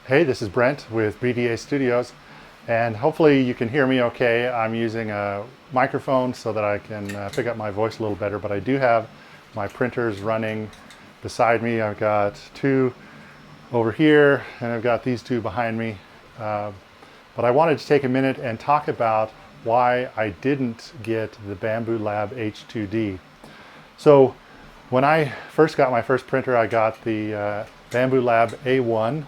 Hey, this is Brent with BDA Studios, and hopefully you can hear me okay. I'm using a microphone so that I can pick up my voice a little better, but I do have my printers running beside me. I've got two over here, and I've got these two behind me. But I wanted to take a minute and talk about why I didn't get the Bambu Lab H2D. So when I first got my first printer, I got the Bambu Lab A1,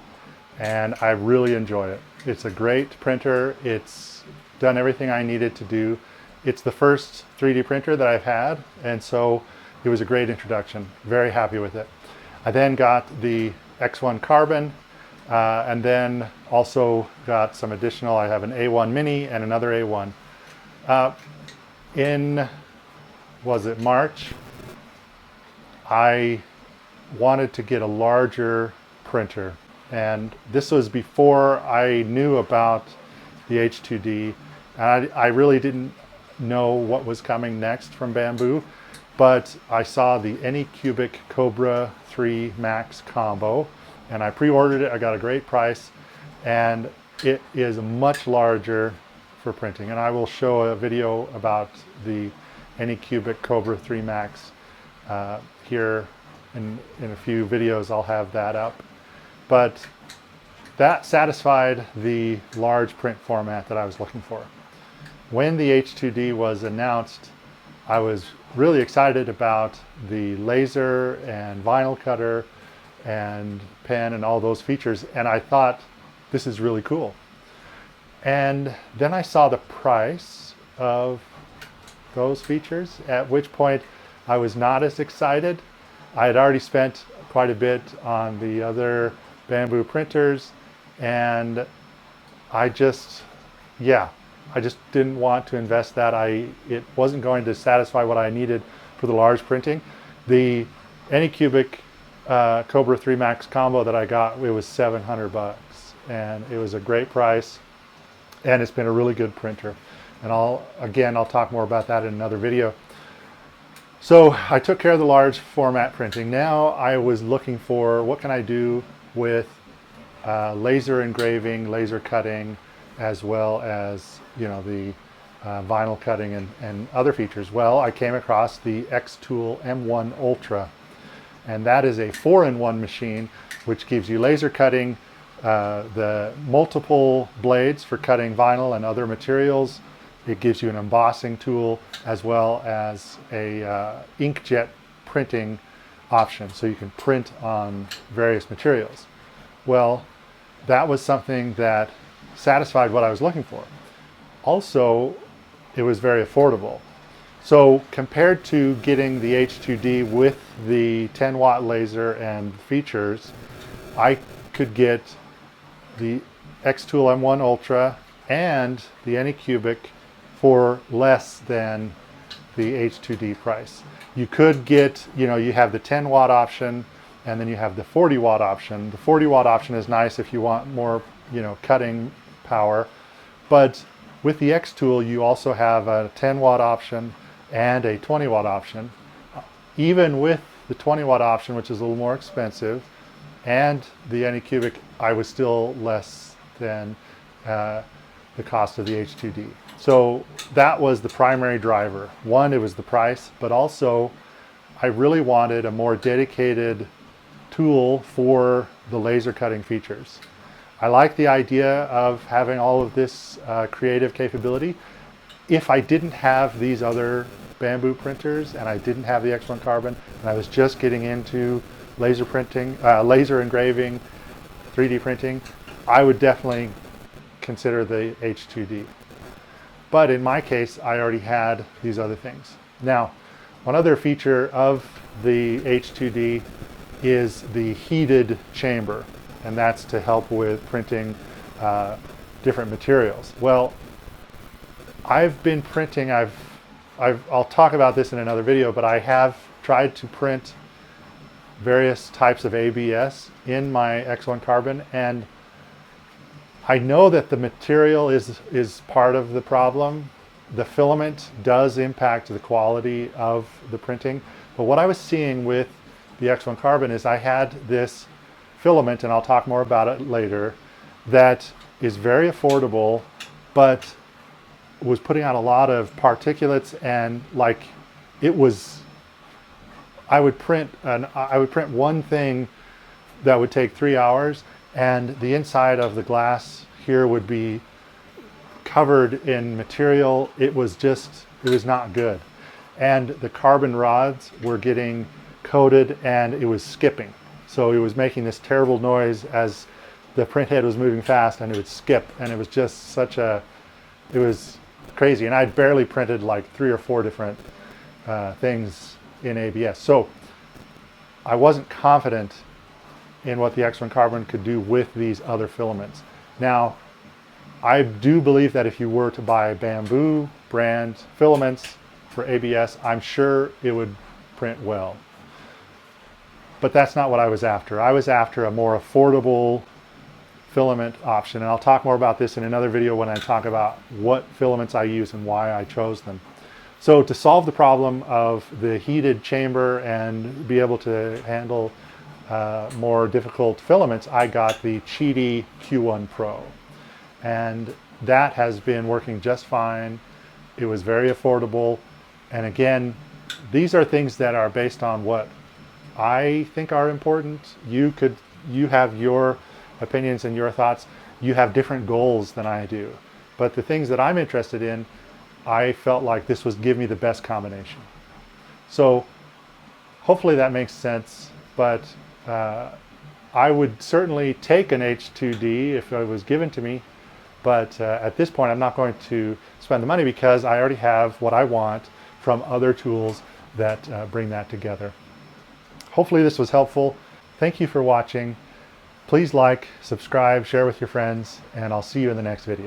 and I really enjoy it. It's a great printer. It's done everything I needed to do. It's the first 3D printer that I've had, and so it was a great introduction. Very happy with it. I then got the X1 Carbon, and then also got some additional. I have an A1 Mini and another A1. In, was it March? I wanted to get a larger printer, and this was before I knew about the H2D, and I really didn't know what was coming next from Bambu, but I saw the Anycubic Cobra 3 Max combo, and I pre-ordered it. I got a great price, and it is much larger for printing, and I will show a video about the Anycubic Cobra 3 Max here in a few videos. I'll have that up. But that satisfied the large print format that I was looking for. When the H2D was announced, I was really excited about the laser and vinyl cutter and pen and all those features, and I thought, this is really cool. And then I saw the price of those features, at which point I was not as excited. I had already spent quite a bit on the other Bambu printers, and I just didn't want to invest that. It wasn't going to satisfy what I needed for the large printing. The Anycubic Cobra 3 Max combo that I got, it was $700, and it was a great price, and it's been a really good printer. And I'll talk more about that in another video. So I took care of the large format printing. Now I was looking for, what can I do with laser engraving, laser cutting, as well as the vinyl cutting and other features. Well, I came across the Xtool M1 Ultra, and that is a 4-in-1 machine which gives you laser cutting, the multiple blades for cutting vinyl and other materials. It gives you an embossing tool, as well as a inkjet printing option, so you can print on various materials. Well, that was something that satisfied what I was looking for. Also, it was very affordable. So compared to getting the H2D with the 10-watt laser and features, I could get the Xtool M1 Ultra and the Anycubic for less than the H2D price. You could get, you have the 10-watt option, and then you have the 40-watt option. The 40-watt option is nice if you want more, cutting power. But with the Xtool, you also have a 10-watt option and a 20-watt option. Even with the 20-watt option, which is a little more expensive, and the Anycubic, I was still less than the cost of the H2D. So that was the primary driver. One, it was the price, but also I really wanted a more dedicated tool for the laser cutting features. I like the idea of having all of this creative capability. If I didn't have these other Bambu printers, and I didn't have the X1 Carbon, and I was just getting into laser printing, laser engraving, 3D printing, I would definitely consider the H2D. But in my case, I already had these other things. Now, one other feature of the H2D is the heated chamber, and that's to help with printing different materials. Well, I've been printing, I'll talk about this in another video, but I have tried to print various types of ABS in my X1 Carbon, and I know that the material is part of the problem. The filament does impact the quality of the printing, but what I was seeing with the X1 Carbon is I had this filament, and I'll talk more about it later, that is very affordable, but was putting out a lot of particulates, and like it was, I would print one thing that would take 3 hours, and the inside of the glass here would be covered in material. It was not good. And the carbon rods were getting coated and it was skipping. So it was making this terrible noise as the print head was moving fast, and it would skip, and it was just it was crazy. And I'd barely printed like 3 or 4 different things in ABS. So I wasn't confident in what the X1 carbon could do with these other filaments. Now, I do believe that if you were to buy Bambu brand filaments for ABS, I'm sure it would print well. But that's not what I was after. I was after a more affordable filament option, and I'll talk more about this in another video when I talk about what filaments I use and why I chose them. So to solve the problem of the heated chamber and be able to handle more difficult filaments, I got the Cheedy Q1 Pro, and that has been working just fine. It was very affordable, and again, these are things that are based on what I think are important. You have your opinions and your thoughts. You have different goals than I do, but the things that I'm interested in, I felt like this was give me the best combination. So hopefully that makes sense, but I would certainly take an H2D if it was given to me, but at this point I'm not going to spend the money because I already have what I want from other tools that bring that together. Hopefully this was helpful. Thank you for watching. Please like, subscribe, share with your friends, and I'll see you in the next video.